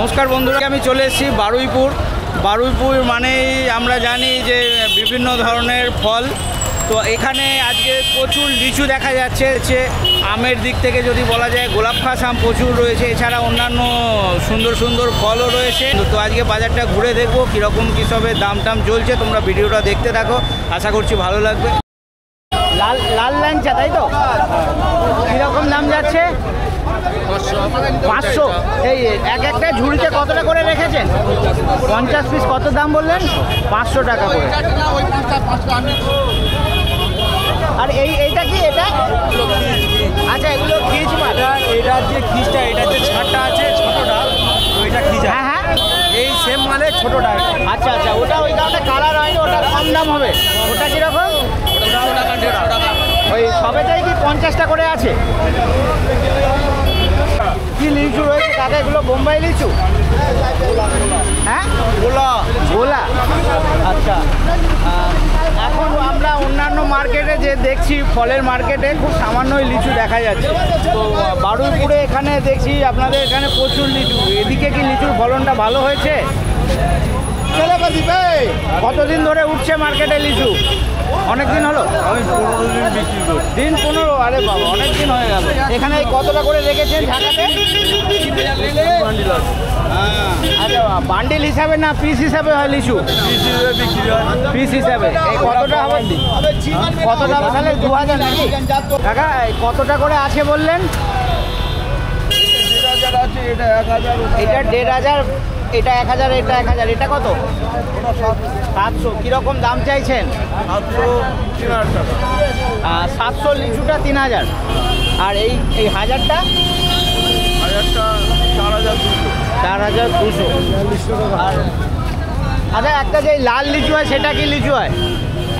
নমস্কার বন্ধুরা, আমি চলে এসেছি বারুইপুর। বারুইপুর মানেই আমরা জানি যে বিভিন্ন ধরনের ফল। তো এখানে আজকে প্রচুর লিচু দেখা যাচ্ছে। আমের দিক থেকে যদি বলা যায় গোলাপ খাস আম প্রচুর রয়েছে, এছাড়া অন্যান্য সুন্দর সুন্দর ফলও রয়েছে। তো আজকে বাজারটা ঘুরে দেখবো কীরকম কী সবের দাম টাম চলছে। তোমরা ভিডিওটা দেখতে থাকো, আশা করছি ভালো লাগবে। লাল লাল ল্যাংচা, তাই তো? কীরকম দাম যাচ্ছে? 500। এই একটা ঝুড়িতে কতটা করে রেখেছেন? 50 পিস। কত দাম বললেন? 500 টাকা করে। আর এইটা কি? এটা আচ্ছা, এগুলো খিজ মাছ। এটা যে খিজটা, এটা যে ছাড়টা আছে ছোটোটা, ওইটা খিজ। হ্যাঁ হ্যাঁ, এই সেম মানে ছোটোটা। আচ্ছা আচ্ছা, ওটা ওই কারণে কালার হয়নি, ওটা কম দাম হবে। ওটা কীরকম? ওই সবেটাই কি 50টা করে আছে? কি লিচু রয়েছে কাকা? এগুলো বোম্বাই লিচু? হ্যাঁ, গোলা গোলা। আচ্ছা, এখন আমরা অন্যান্য মার্কেটে যে দেখছি, ফলের মার্কেটে খুব সামান্যই লিচু দেখা যাচ্ছে। তো বারুইপুরে এখানে দেখছি আপনাদের এখানে প্রচুর লিচু। এদিকে কি লিচুর ফলনটা ভালো হয়েছে? কতদিন ধরে উঠছে মার্কেটে লিচু? অনেক দিন হলো? আমি 15 দিন বিক্রি করি। দিন 15? আরে বাবা, অনেক দিন হয়ে গেল। এখানে কতটা করে রেখেছেন ঢাকাতে? আচ্ছা, বান্ডিল হিসাবে না পিস হিসাবে হয় লিচু? পিস হিসাবে। এই কতটা হবে? কতটা তাহলে? 2000 নাকি কাকা? কতটা করে আছে বললেন? এটা 1000। এটা 1500, এটা 1000, এটা 1000। এটা কত? 700। কীরকম দাম চাইছেন? 3000 টাকা। 700 লিচুটা 3000। আর এই 1000টা? 1000টা 4200। 4200। আর আচ্ছা, একটা যে লাল লিচু হয় সেটা কি লিচু হয়?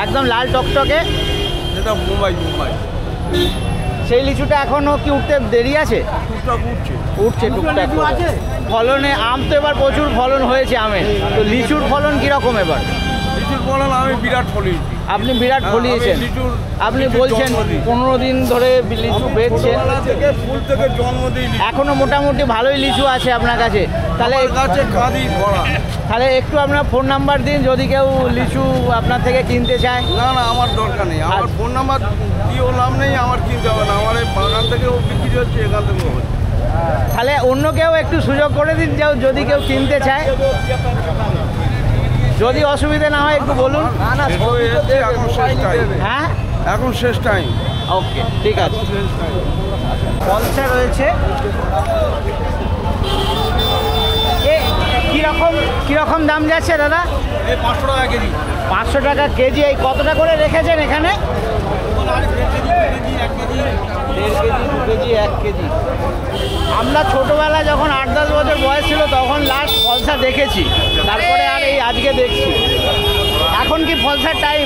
একদম লাল টকটকে? এটা মুম্বাই। সেই লিচুটা এখনও কি উঠতে দেরি আছে? টুকটাক উঠছে। উঠছে টুকটাক করে। ফলনে আম তো এবার প্রচুর ফলন হয়েছে আমের। তো লিচুর ফলন কীরকম এবার? লিচুর ফলন আমি বিরাট ফলিয়েছি। আপনি বিরাট ফলিয়েছেন? আপনি বলছেন 15 দিন ধরে লিচু বেচছেন। ফুল থেকে জন্ম দিই। এখনো মোটামুটি ভালোই লিচু আছে আপনার কাছে। তাহলে গাছে কাঁদি ভরা। তাহলে একটু আপনার ফোন নাম্বার দিন, যদি কেউ লিচু আপনার থেকে কিনতে চায়। না আমার দরকার নেই, আমার ফোন নাম্বার দিয়েও লাভ নেই, আমার কিনতে হবে না। আমার এই বাগান থেকেও বিক্রি হচ্ছে, এখান থেকেও হচ্ছে। তাহলে অন্য কেউ একটু সুযোগ করে দিন, যদি কেউ কিনতে চায়। যদি অসুবিধা না হয় একটু বলুন। এখন শেষ টাইম। হ্যাঁ, এখন শেষ টাইম। ওকে, ঠিক আছে। পলসা রয়েছে। কীরকম দাম যাচ্ছে দাদা? 500 টাকা কেজি। 500 টাকা কেজি। এই কতটা করে রেখেছেন এখানে? 1.5 কেজি, 2 কেজি, 1 কেজি। আমরা ছোটোবেলায় যখন 8-10 বছর বয়স ছিল তখন লাস্ট ফলসা দেখেছি, তারপরে আর এই আজকে দেখছি। এখন কি ফলসার টাইম?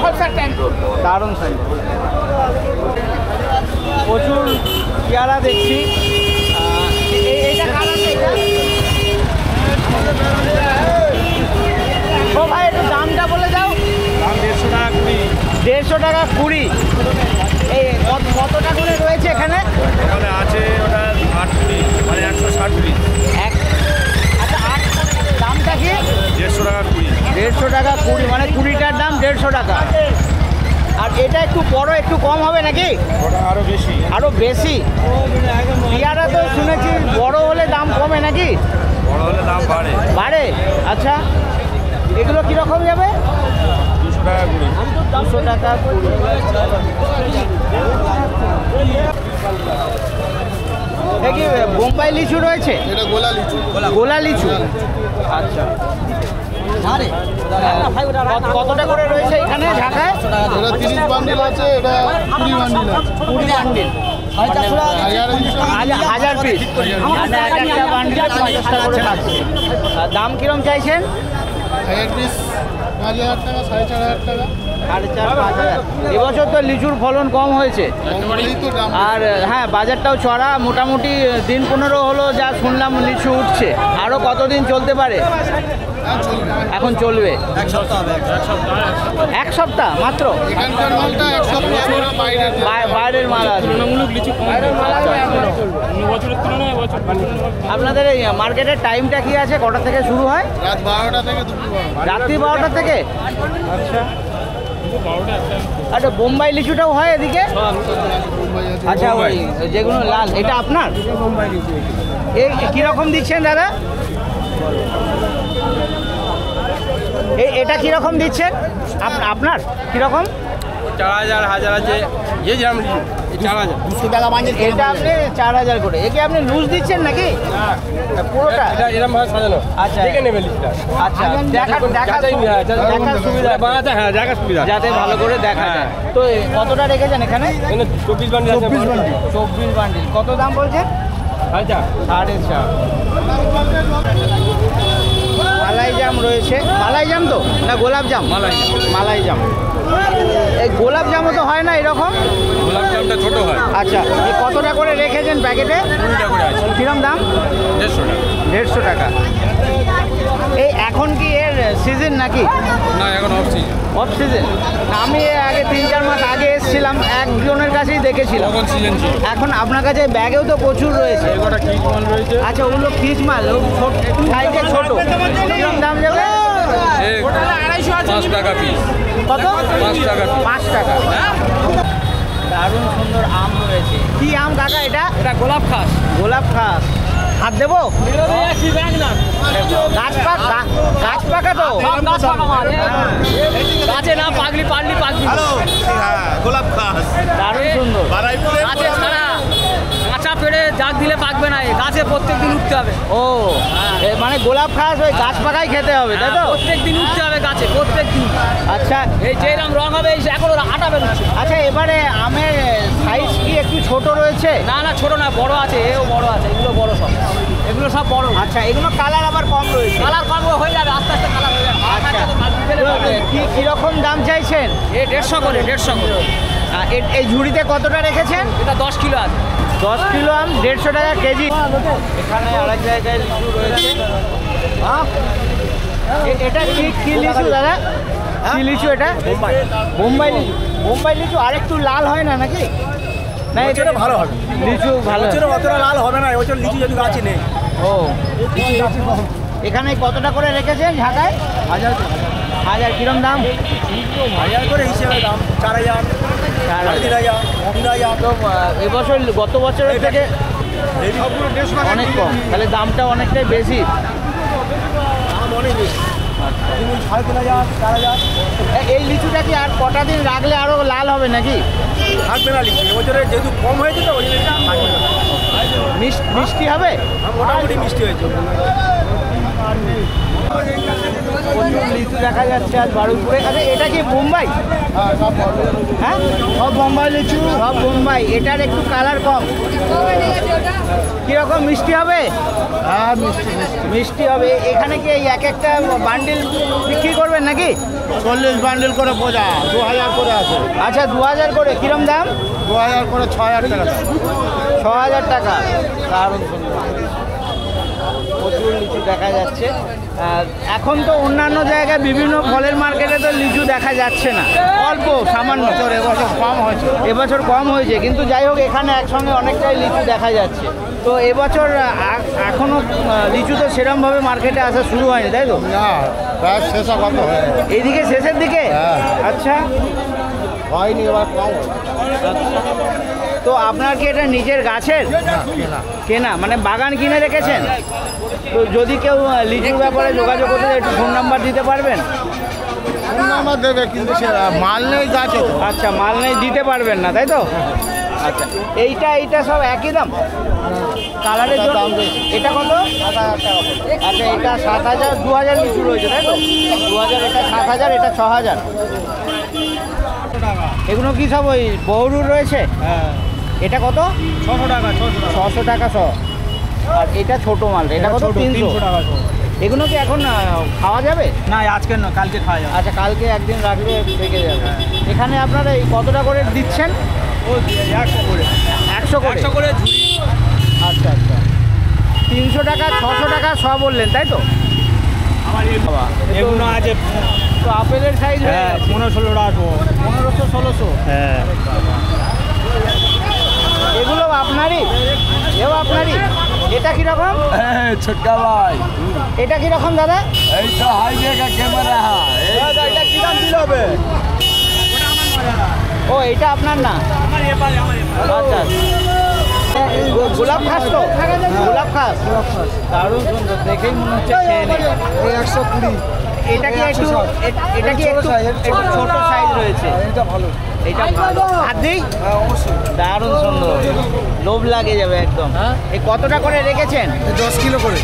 ফলসার টাইম। দারুণ সাইজ। প্রচুর পেয়ারা দেখছি। এইটা কালার এটা? ও ভাই, একটু দামটা বলে দাও। দাম 150 টাকা কুড়ি। 150 টাকা কুড়ি। এই কতটা করে রয়েছে এখানে? এখানে আছে ওটা 8 পিস, মানে 160 পিস। আচ্ছা, 8 দামটা কি? 150 টাকা কুড়ি। 150 টাকা কুড়ি, মানে 20টার দাম 150 টাকা। আর এটা একটু বড়, একটু কম হবে নাকি? ওটা আরও বেশি। আরও বেশি? পেয়ারা তো শুনেছি বড় হলে দাম কমে নাকি? বড় হলে দাম বাড়ে। বাড়ে? আচ্ছা, এগুলো কীরকম যাবে? 200 টাকা কুড়ি। 200 টাকা কুড়ি। দেখি বোম্বাই লিচু রয়েছে? এটা গোলা লিচু। গোলা লিচু। আচ্ছা, কতটা করে রয়েছে এখানে ঢাকায়? এটা 30 বান্ডিল আছে, এটা 20 বান্ডিল আছে। 20 বান্ডিল, 1000 পিস। মানে একটা বান্ডিলে 50 টাকা করে থাকছে। দাম কিরম চাইছেন? 1000 পিস 5000 টাকা, 4500 টাকা। 4500। এবছর তো লিচুর ফলন কম হয়েছে। আর হ্যাঁ, বাজারটাও চড়া। মোটামুটি দিন 15 হলো যা শুনলাম লিচু উঠছে। আরও আরো কতদিন চলতে পারে? এখন চলবে এক সপ্তাহ মাত্র। এখানকার মালটা এক সপ্তাহ বাইরে বাইরের মাল আছে। আপনাদের এই মার্কেটের টাইমটা কি আছে? কটা থেকে শুরু হয়? রাত 12টা থেকে দুপুর 12টা। রাত্রি 12টা থেকে? আচ্ছা আচ্ছা, বোম্বাই লিচুটাও হয় এদিকে? আচ্ছা, ওই যেগুলো লাল, এটা আপনার? এই কীরকম দিচ্ছেন দাদা? এটা কীরকম দিচ্ছেন আপনার? কীরকম? 4000 1000 আছে, যে যেরকম 4000 200 টাকা মাইনে এটা আপনি 4000 করে। একে আপনি লুজ দিচ্ছেন নাকি পুরোটা? এটা এরকম ভাবে সাজানো। আচ্ছা দেখে নেবে লিস্টটা। আচ্ছা, দেখার সুবিধা, হ্যাঁ জায়গা সুবিধা যাতে ভালো করে দেখা যায়। তো কতটা রেখেছেন এখানে? 24 বান্ডিল আছে। 24 বান্ডিল। কত দাম বলছেন? 4.5। মালাই জাম রয়েছে। মালাই জাম তো না গোলাপ জাম? মালাই জাম। এই গোলাপ জামও তো হয় না এরকম? গোলাপ জামটা ছোট হয়। আচ্ছা, এই কতটা করে রেখেছেন প্যাকেটে? 20 টাকা করে আছে। কিরম দাম? 150 টাকা। 150 টাকা। এই এখন কি এর সিজন নাকি? না, এখন অফ সিজন। Off season? আমি আগে 3-4 মাস আগে এসেছিলাম, একজনের কাছেই দেখেছিলাম। তখন সিজন ছিল। এখন আপনার কাছে ব্যাগেও তো প্রচুর রয়েছে। এগুলো কি মাল রয়েছে? আচ্ছা, ওগুলো ফিজ মাল, একটু সাইজে ছোট। কিরম দাম যাবে? 5 টাকা পিস। কত? 5 টাকা। 5 টাকা। দারুণ সুন্দর আম রয়েছে। কি আম কাকা এটা? এটা গোলাপ খাস। গোলাপ খাস। হাত দেবো? গাছ পাকা তো? গাছে না পাগলি পারলি পাগলি। গোলাপ খাস। দারুণ সুন্দর। গাছে ছাড়া কাঁচা পেড়ে জাগ দিলে পাকবে না, গাছে প্রত্যেকদিন উঠতে হবে। ও, মানে গোলাপ খাস ওই গাছ পাকাই খেতে হবে, তাই তো? প্রত্যেকদিন উঠতে হবে গাছে, প্রত্যেকদিন। আচ্ছা, এই যেরকম রং হবে এই এখনো আটা বেরোচ্ছে। আচ্ছা, এবারে আমের সাইজ কি একটু ছোট রয়েছে? না না, ছোট না, বড় আছে, এও বড় আছে, এগুলো বড় সব, এগুলো সব বড়। আচ্ছা, এগুলো কালার আবার কম রয়েছে। কালার কম হয়ে যাবে, আস্তে আস্তে কালার হয়ে যাবে। আচ্ছা, কিরকম দাম চাইছেন? এ 150 করে, 150 করে। এই ঝুড়িতে কতটা রেখেছেন? এটা 10 কিলো আছে। 10 কিলো আম 150 টাকা কেজি। এখানে আরেক জায়গায় লিচু রয়েছে। এটা কি লিচু দাদা? কি লিচু এটা? বোম্বাই লিচু। বোম্বাই লিচু আরেকটু লাল হয় না নাকি? না, এটা ভালো হবে। লিচু ভালো। অতটা লাল হবে না, ওই লিচু যদি গাছে নেই। ও, এখানে কতটা করে রেখেছেন ঢাকায়? 1000। কিরম দাম? 1000 করে হিসেবে দাম। 4000 3000 3000। তো এবছর গত বছরের থেকে অনেক কম, তাহলে দামটা অনেকটাই বেশি। দাম অনেক বেশি। 3500 4000। এই লিচুটা কি আর কটা দিন রাখলে আরো লাল হবে নাকি? থাকবে না লিচু, এবছরে যেহেতু কম হয়েছে তো ওই জন্য থাকবে না। মিষ্টি হবে? মোটামুটি মিষ্টি হয়েছে। প্রচুর লিচু দেখা যাচ্ছে আজ বারুইপুরে। আচ্ছা, এটা কি বোম্বাই? হ্যাঁ, সব বোম্বাই লিচু, সব বোম্বাই। এটার একটু কালার কম। কিরকম মিষ্টি হবে? হ্যাঁ, মিষ্টি মিষ্টি হবে। এখানে কি এই এক একটা বান্ডিল বিক্রি করবেন নাকি? 40 বান্ডিল করে বোঝা 2000 করে আছে। আচ্ছা, 2000 করে। কিরম দাম? 2000 করে 6000 টাকা দাম। 6000 টাকা। দারুণ সুন্দর। প্রচুর লিচু দেখা যাচ্ছে। এখন তো অন্যান্য জায়গায় বিভিন্ন ফলের মার্কেটে তো লিচু দেখা যাচ্ছে না, অল্প সামান্য। এবছর কম হয়েছে। এবছর কম হয়েছে, কিন্তু যাই হোক এখানে একসঙ্গে অনেকটাই লিচু দেখা যাচ্ছে। তো এবছর এখনও লিচু তো সেরমভাবে মার্কেটে আসা শুরু হয়নি, তাই তো? না, প্রায় শেষা কত হয়ে গেছে। এইদিকে শেষের দিকে? হ্যাঁ। আচ্ছা, হয়নি, এবার কম হয়েছে। তো আপনার কি এটা নিজের গাছের কেনা, মানে বাগান কিনে রেখেছেন? তো যদি কেউ লিচুর ব্যাপারে যোগাযোগ করতে চায়, একটু ফোন নাম্বার দিতে পারবেন? ফোন নাম্বার দেবে, কিন্তু সে মাল নেই গাছে তো। আচ্ছা, মাল নেই, দিতে পারবেন না, তাই তো? আচ্ছা, এইটা সব একই দাম কালারের জন্য? দাম বেশি। এটা কত? 7000 টাকা। আচ্ছা, এটা 7000। 2000 লিচু রয়েছে, তাই তো? 2000, এটা 7000, এটা 6000। এগুলো কি সব ওই বহুরুর রয়েছে? হ্যাঁ, এটা কত? 600 টাকা। 600 টাকা শ। আর এটা ছোট মাল, এটা কত? 300 টাকা। এগুলো কি এখন খাওয়া যাবে? না, আজকে না, কালকে খাওয়া যাবে। আচ্ছা, কালকে একদিন রাখলে থেকে যাবে। এখানে আপনারা এই কতটা করে দিচ্ছেন? ও 100 করে। 100 করে? 100 করে ঝুড়ি। আচ্ছা আচ্ছা। 300 টাকা 600 টাকা সব বললেন তাই তো? বাবা, এগুলো আছে তো আপেলের সাইজ 15-16 টাকা 1500-1600। হ্যাঁ এগুলো আপনারই? এও আপনারই? এটা কীরকম? ছোটকা ভাই এটা কীরকম দাদা? এই তো হাইওয়ে কা ক্যামেরা এটা কী দাম দিলে হবে? ও এটা আপনার না? আচ্ছা গোলাপ খাস তো? গোলাপ খাস দারুণ সুন্দর, দেখেই মনে হচ্ছে খেয়ে নেই। 120। এটা কি একটু এটা কি একটু ছোট সাইজ রয়েছে? এটা ভালো। এটা ভালো। হাত দিই? হ্যাঁ অবশ্যই। দারুণ সুন্দর, লোভ লাগে যাবে একদম। এই কতটা করে রেখেছেন? 10 কিলো করে।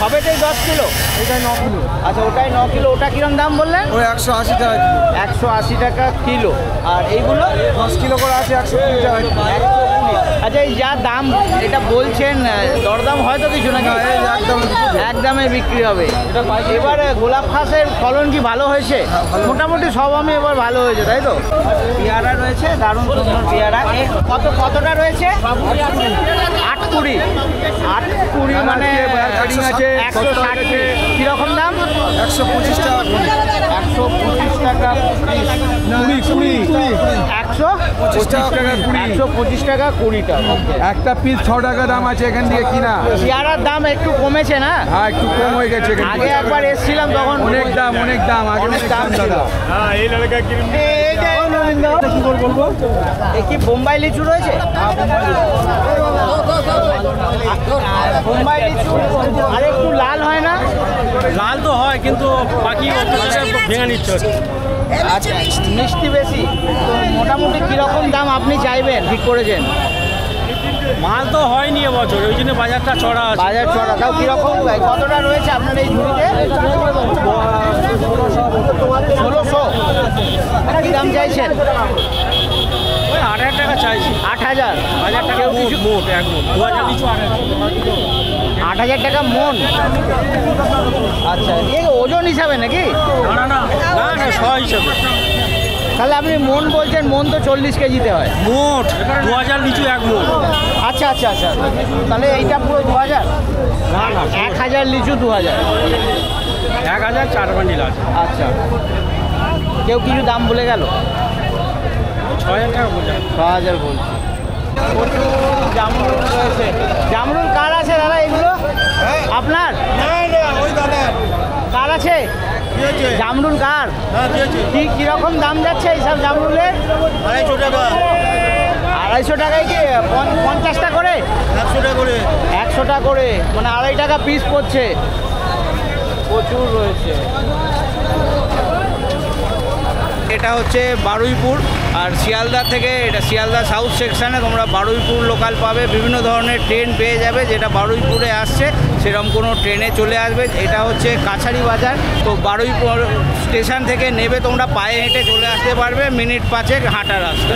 সবেটাই 10 কিলো? এটা 9 কিলো। আচ্ছা ওটাই 9 কিলো। ওটা কিরম দাম বললেন? ওই 180 টাকা কিলো। 180 টাকা কিলো। আর এইগুলো 10 কিলো করে আছে 120 টাকা কিলো। 120। আচ্ছা এই যা দাম এটা বলছেন, দরদাম হয়তো কিছু নাকি? একদমে বিক্রি হবে। এবারে গোলাপ খাসের ফলন কি ভালো হয়েছে? মোটামুটি সব আমি এবার ভালো হয়েছে তাই তো? পেয়ারা রয়েছে, দারুণ সুন্দর পেয়ারা। কতটা রয়েছে? 8-20। 8-20 মানে 160। কীরকম দাম? 125 টাকা করে। 125 টাকা। 125 টাকা 20 টাকা। একটা পিস 6 টাকা দাম আছে এখান থেকে কিনা। পেয়ারার দাম একটু কমেছে না? হ্যাঁ একটু কম হয়ে গেছে এখান আগে থেকে। একবার এসেছিলাম তখন অনেক দাম আগে অনেক দাম ছিল। দাদা। এ কি বোম্বাই লিচু রয়েছে? বোম্বাই লিচু আর একটু লাল হয় না? লাল তো হয় কিন্তু বাকি ভেঙে নিচ্ছে। আচ্ছা মিষ্টি বেশি তো মোটামুটি কীরকম দাম আপনি চাইবেন ঠিক করেছেন? মাল তো হয়নি এবছর, ওই জন্য বাজারটা চড়া আছে। বাজার চড়া তাও কীরকম কতটা রয়েছে আপনার এই ঝুড়িতে? 1600। কী দাম চাইছেন? ওই 8,000 টাকা চাইছি। 8,000। 1,000 টাকা মোট এক মোট 2,000 নিচু 8,000 টাকা মন। আচ্ছা এ ওজন হিসাবে নাকি? না না শ হিসাবে। তাহলে আপনি মন বলছেন, মন তো 40 কেজিতে হয়। মোট 2,000 নিচু এক মোট। আচ্ছা আচ্ছা আচ্ছা তাহলে এইটা পুরো 2,000? না না 1,000 লিচু 2,000। 1,000 4 বান্ডিল আছে। আচ্ছা কেউ কিছু দাম বলে গেল? 6,000 টাকা বোঝা। 6,000 বলছি। প্রচুর জামরুল রয়েছে। জামরুল কার আছে দাদা এগুলো? আপনার? কার আছে জামরুল? কার? কি কিরকম দাম যাচ্ছে এইসব জামরুলের? 250 টাকা। 250 টাকায় কি 50টা করে? 100 টাকা করে। 100 টাকা করে মানে 2.5 টাকা পিস পড়ছে। প্রচুর রয়েছে। এটা হচ্ছে বারুইপুর আর শিয়ালদা থেকে, এটা শিয়ালদা সাউথ সেকশানে তোমরা বারুইপুর লোকাল পাবে। বিভিন্ন ধরনের ট্রেন পেয়ে যাবে যেটা বারুইপুরে আসছে সেরকম কোনো ট্রেনে চলে আসবে। এটা হচ্ছে কাছারি বাজার। তো বারুইপুর স্টেশন থেকে নেবে তোমরা পায়ে হেঁটে চলে আসতে পারবে, মিনিট 5 হাঁটার রাস্তা।